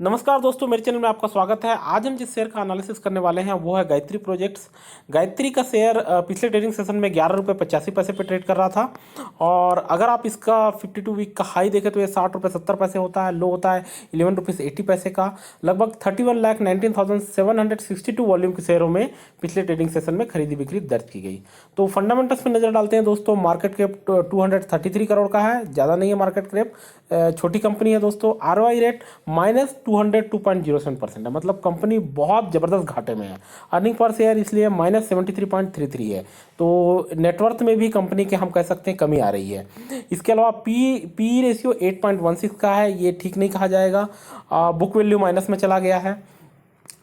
नमस्कार दोस्तों, मेरे चैनल में आपका स्वागत है। आज हम जिस शेयर का एनालिसिस करने वाले हैं वो है गायत्री प्रोजेक्ट्स। गायत्री का शेयर पिछले ट्रेडिंग सेशन में 11 रुपये 85 पैसे पे ट्रेड कर रहा था। और अगर आप इसका 52 वीक का हाई देखें तो ये 60 रुपये 70 पैसे होता है, लो होता है 11 रुपीज़ 80 पैसे का। लगभग 31,19,762 वॉल्यूम के शेयरों में पिछले ट्रेडिंग सेशन में खरीदी बिक्री दर्ज की गई। तो फंडामेंटल्स में नजर डालते हैं दोस्तों। मार्केट कैप 233 करोड़ का है, ज़्यादा नहीं है मार्केट कैप, छोटी कंपनी है दोस्तों। ROI रेट -202.07% है, मतलब कंपनी बहुत ज़बरदस्त घाटे में है। अर्निंग पर शेयर इसलिए -73.33 है। तो नेटवर्थ में भी कंपनी के हम कह सकते हैं कमी आ रही है। इसके अलावा पी रेशियो 8.16 का है, ये ठीक नहीं कहा जाएगा। बुक वैल्यू माइनस में चला गया है।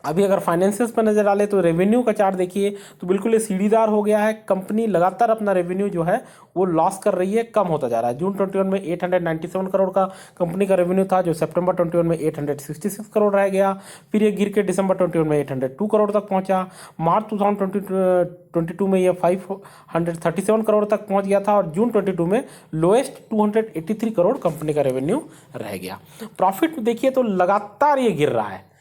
अभी अगर फाइनेंसियल्स पर नजर डालें तो रेवेन्यू का चार्ट देखिए तो बिल्कुल ये सीढ़ीदार हो गया है। कंपनी लगातार अपना रेवेन्यू जो है वो लॉस कर रही है, कम होता जा रहा है। जून 21 में 897 करोड़ का कंपनी का रेवेन्यू था, जो सितंबर 21 में 866 करोड़ रह गया। फिर ये गिर के दिसंबर 21 में 802 करोड़ तक पहुंचा। मार्च 2022 में ये 537 करोड़ तक पहुंच गया था। और जून 22 में लोएस्ट 283 करोड़ कंपनी का रेवेन्यू रह गया। प्रॉफिट देखिए तो लगातार ये गिर रहा है।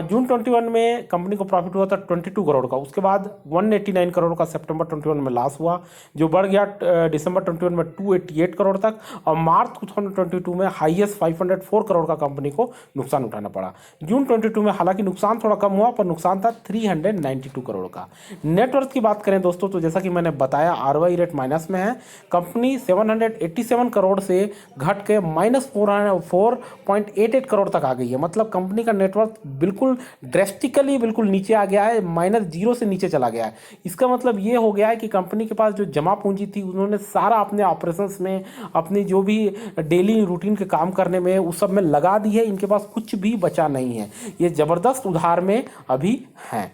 जून 21 में कंपनी को प्रॉफिट हुआ था 22 करोड़ का, उसके बाद 189 करोड़ का सितंबर 21 में लॉस हुआ, जो बढ़ गया दिसंबर 21 में 288 करोड़ तक। और मार्च 2022 में हाईएस्ट 504 करोड़ का कंपनी को नुकसान उठाना पड़ा। जून 22 में हालांकि नुकसान थोड़ा कम हुआ, पर नुकसान था 392 करोड़ का। नेटवर्थ की बात करें दोस्तों तो जैसा कि मैंने बताया ROI रेट माइनस में है। कंपनी 787 करोड़ से घट के -4.88 करोड़ तक आ गई है, मतलब कंपनी का नेटवर्थ बिल्कुल ड्रेस्टिकली बिल्कुल नीचे आ गया है, -0 से नीचे चला गया है। इसका मतलब ये हो गया है कि कंपनी के पास जो जमा पूंजी थी उन्होंने सारा अपने ऑपरेशंस में, अपनी जो भी डेली रूटीन के काम करने में, उस सब में लगा दी है। इनके पास कुछ भी बचा नहीं है, ये ज़बरदस्त उधार में अभी हैं।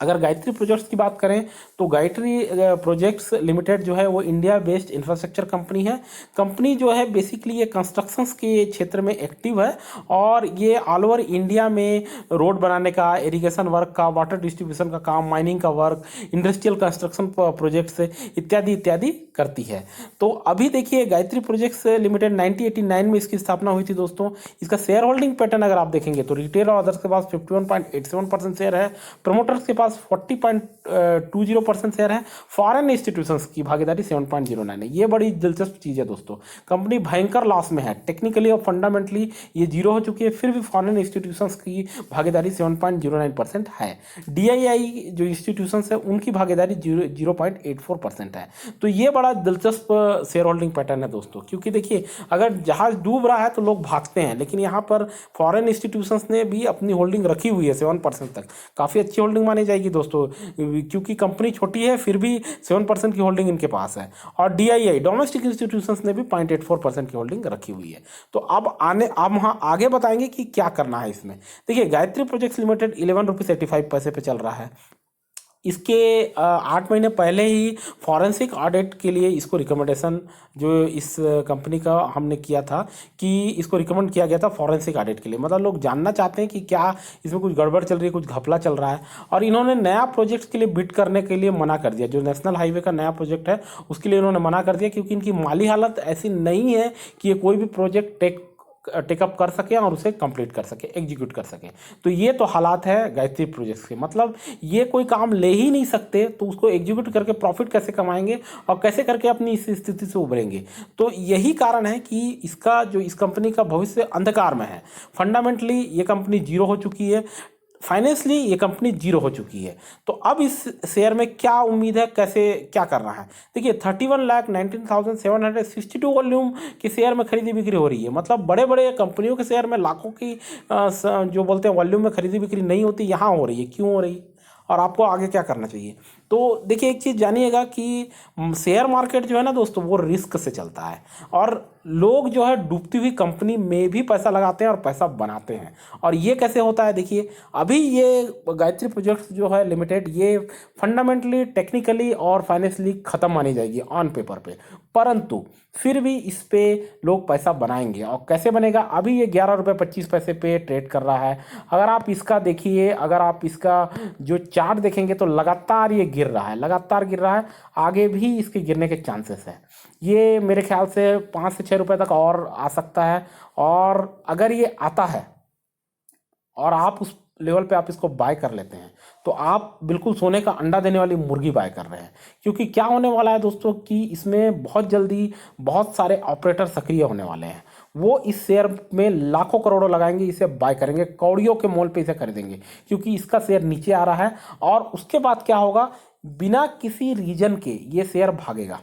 अगर गायत्री प्रोजेक्ट्स की बात करें तो गायत्री प्रोजेक्ट्स लिमिटेड जो है वो इंडिया बेस्ड इंफ्रास्ट्रक्चर कंपनी है। कंपनी जो है बेसिकली ये कंस्ट्रक्शंस के क्षेत्र में एक्टिव है, और ये ऑल ओवर इंडिया में रोड बनाने का, इरिगेशन वर्क का, वाटर डिस्ट्रीब्यूशन का काम, माइनिंग का वर्क, इंडस्ट्रियल कंस्ट्रक्शन प्रोजेक्ट्स इत्यादि इत्यादि करती है। तो अभी देखिए गायत्री प्रोजेक्ट्स लिमिटेड 1989 में इसकी स्थापना हुई थी दोस्तों। इसका शेयर होल्डिंग पैटर्न अगर आप देखेंगे तो रिटेल और अदर्स के पास 51.87% शेयर है, प्रमोटर्स के पास 40.20% शेयर है, फॉरेन इंस्टीट्यूशंस की भागीदारी 7.09 है। ये बड़ी दिलचस्प चीज़ है दोस्तों। कंपनी भयंकर लॉस में है, टेक्निकली और फंडामेंटली ये जीरो हो चुकी है, फिर भी फॉरेन इंस्टीट्यूशंस की भागीदारी 7.09% है। DII जो इंस्टीट्यूशंस है उनकी भागीदारी 0.84% है। तो ये बड़ा दिलचस्प शेयर होल्डिंग पैटर्न है दोस्तों, क्योंकि देखिए अगर जहाज डूब रहा है तो लोग भागते हैं, लेकिन यहाँ पर फॉरेन इंस्टीट्यूशंस ने भी अपनी होल्डिंग रखी हुई है 7% तक। काफ़ी अच्छी होल्डिंग मानी जाएगी दोस्तों, क्योंकि कंपनी छोटी है फिर भी 7% की होल्डिंग इनके पास है। और DII डोमेस्टिक इंस्टीट्यूशंस ने भी 0.84% की होल्डिंग रखी हुई है। तो अब हम आगे बताएंगे कि क्या करना है इसमें। देखिए गायत्री प्रोजेक्ट्स लिमिटेड 11 रुपये 85 पैसे पे चल रहा है। इसके 8 महीने पहले ही फॉरेंसिक ऑडिट के लिए इसको रिकमेंडेशन जो इस कंपनी का हमने किया था कि इसको रिकमेंड किया गया था फॉरेंसिक ऑडिट के लिए। मतलब लोग जानना चाहते हैं कि क्या इसमें कुछ गड़बड़ चल रही है, कुछ घपला चल रहा है। और इन्होंने नया प्रोजेक्ट के लिए बिड करने के लिए मना कर दिया। जो नेशनल हाईवे का नया प्रोजेक्ट है उसके लिए इन्होंने मना कर दिया, क्योंकि इनकी माली हालत ऐसी नहीं है कि ये कोई भी प्रोजेक्ट टेकअप कर सके और उसे कंप्लीट कर सके, एग्जीक्यूट कर सके। तो ये तो हालात है गायत्री प्रोजेक्ट्स के, मतलब ये कोई काम ले ही नहीं सकते, तो उसको एग्जीक्यूट करके प्रॉफिट कैसे कमाएंगे और कैसे करके अपनी इस स्थिति से उभरेंगे। तो यही कारण है कि इसका जो इस कंपनी का भविष्य अंधकार में है। फंडामेंटली ये कंपनी जीरो हो चुकी है, फाइनेंशियली ये कंपनी जीरो हो चुकी है। तो अब इस शेयर में क्या उम्मीद है, कैसे क्या करना है। देखिए 31,19,762 वॉल्यूम के शेयर में खरीदी बिक्री हो रही है, मतलब बड़े बड़े कंपनियों के शेयर में लाखों की जो बोलते हैं वॉल्यूम में खरीदी बिक्री नहीं होती, यहाँ हो रही है। क्यों हो रही, और आपको आगे क्या करना चाहिए। तो देखिए एक चीज़ जानिएगा कि शेयर मार्केट जो है ना दोस्तों वो रिस्क से चलता है, और लोग जो है डूबती हुई कंपनी में भी पैसा लगाते हैं और पैसा बनाते हैं। और ये कैसे होता है, देखिए अभी ये गायत्री प्रोजेक्ट्स जो है लिमिटेड ये फंडामेंटली, टेक्निकली और फाइनेंशियली ख़त्म मानी जाएगी ऑन पेपर पे, परंतु फिर भी इस पे लोग पैसा बनाएंगे। और कैसे बनेगा, अभी ये 11 रुपये 25 पैसे पे ट्रेड कर रहा है। अगर आप इसका देखिए, अगर आप इसका जो चार्ट देखेंगे तो लगातार ये गिर रहा है, लगातार गिर रहा है। आगे भी इसके गिरने के चांसेस है। ये मेरे ख्याल से 5 से 6 रुपए तक और आ सकता है। और अगर ये आता है और आप उस लेवल पे आप इसको बाय कर लेते हैं, तो आप बिल्कुल सोने का अंडा देने वाली मुर्गी बाय कर रहे हैं। क्योंकि क्या होने वाला है दोस्तों कि इसमें बहुत जल्दी बहुत सारे ऑपरेटर सक्रिय होने वाले हैं। वो इस शेयर में लाखों करोड़ों लगाएंगे, इसे बाय करेंगे, कौड़ियों के मोल पे इसे खरीदेंगे, क्योंकि इसका शेयर नीचे आ रहा है। और उसके बाद क्या होगा, बिना किसी रीजन के ये शेयर भागेगा,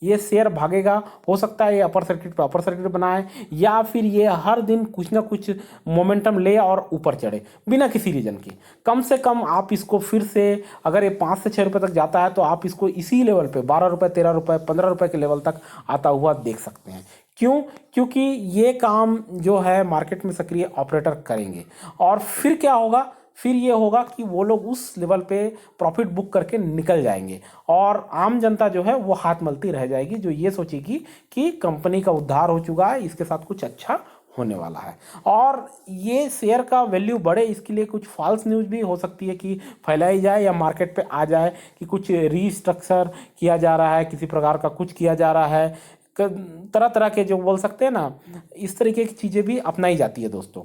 ये शेयर भागेगा। हो सकता है ये अपर सर्किट पे अपर सर्किट बनाए, या फिर ये हर दिन कुछ ना कुछ मोमेंटम ले और ऊपर चढ़े बिना किसी रीजन के। कम से कम आप इसको फिर से, अगर ये 5 से 6 रुपये तक जाता है तो आप इसको इसी लेवल पे 12 रुपये, 13 रुपये, 15 रुपये के लेवल तक आता हुआ देख सकते हैं। क्यों? क्योंकि ये काम जो है मार्केट में सक्रिय ऑपरेटर करेंगे। और फिर क्या होगा, फिर ये होगा कि वो लोग उस लेवल पे प्रॉफिट बुक करके निकल जाएंगे, और आम जनता जो है वो हाथ मलती रह जाएगी, जो ये सोचेगी कि कंपनी का उद्धार हो चुका है, इसके साथ कुछ अच्छा होने वाला है। और ये शेयर का वैल्यू बढ़े, इसके लिए कुछ फॉल्स न्यूज़ भी हो सकती है कि फैलाई जाए या मार्केट पे आ जाए कि कुछ रीस्ट्रक्चर किया जा रहा है, किसी प्रकार का कुछ किया जा रहा है, तरह तरह के जो बोल सकते हैं ना, इस तरीके की चीज़ें भी अपनाई जाती है दोस्तों।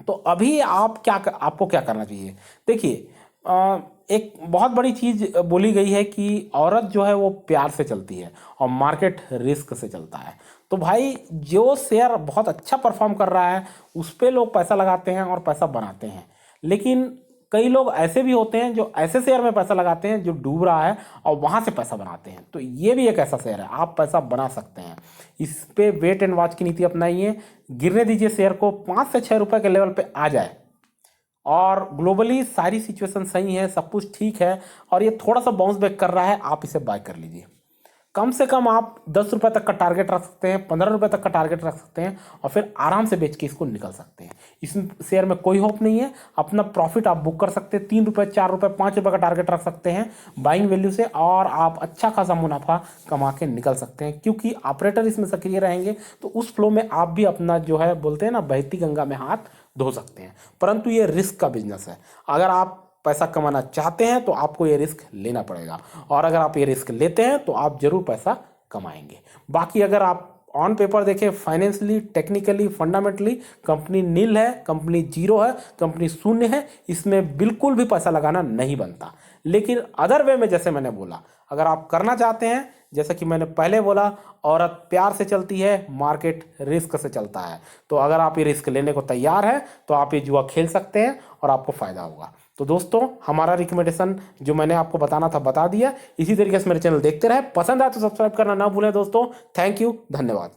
तो अभी आपको क्या करना चाहिए? देखिए, एक बहुत बड़ी चीज बोली गई है कि औरत जो है वो प्यार से चलती है और मार्केट रिस्क से चलता है। तो भाई, जो शेयर बहुत अच्छा परफॉर्म कर रहा है उस पे लोग पैसा लगाते हैं और पैसा बनाते हैं। लेकिन कई लोग ऐसे भी होते हैं जो ऐसे शेयर में पैसा लगाते हैं जो डूब रहा है और वहां से पैसा बनाते हैं। तो ये भी एक ऐसा शेयर है, आप पैसा बना सकते हैं। इस पे वेट एंड वॉच की नीति अपनाइए, गिरने दीजिए शेयर को, 5 से 6 रुपए के लेवल पे आ जाए। और ग्लोबली सारी सिचुएशन सही है, सब कुछ ठीक है, और ये थोड़ा सा बाउंस बैक कर रहा है, आप इसे बाय कर लीजिए। कम से कम आप 10 रुपए तक का टारगेट रख सकते हैं, 15 रुपए तक का टारगेट रख सकते हैं, और फिर आराम से बेच के इसको निकल सकते हैं। इस शेयर में कोई होप नहीं है, अपना प्रॉफिट आप बुक कर सकते हैं। 3 रुपए, 4 रुपए, 5 रुपए का टारगेट रख सकते हैं बाइंग वैल्यू से, और आप अच्छा खासा मुनाफा कमा के निकल सकते हैं। क्योंकि ऑपरेटर इसमें सक्रिय रहेंगे तो उस फ्लो में आप भी अपना जो है बोलते हैं ना, बहती गंगा में हाथ धो सकते हैं। परंतु ये रिस्क का बिजनेस है, अगर आप पैसा कमाना चाहते हैं तो आपको ये रिस्क लेना पड़ेगा, और अगर आप ये रिस्क लेते हैं तो आप जरूर पैसा कमाएंगे। बाकी अगर आप ऑन पेपर देखें, फाइनेंशियली, टेक्निकली, फंडामेंटली कंपनी नील है, कंपनी जीरो है, कंपनी शून्य है, इसमें बिल्कुल भी पैसा लगाना नहीं बनता। लेकिन अदर वे में, जैसे मैंने बोला, अगर आप करना चाहते हैं, जैसा कि मैंने पहले बोला, औरत प्यार से चलती है, मार्केट रिस्क से चलता है। तो अगर आप ये रिस्क लेने को तैयार हैं तो आप ये जुआ खेल सकते हैं और आपको फायदा होगा। तो दोस्तों, हमारा रिकमेंडेशन जो मैंने आपको बताना था बता दिया। इसी तरीके से मेरे चैनल देखते रहे, पसंद आए तो सब्सक्राइब करना ना भूलें दोस्तों। थैंक यू, धन्यवाद।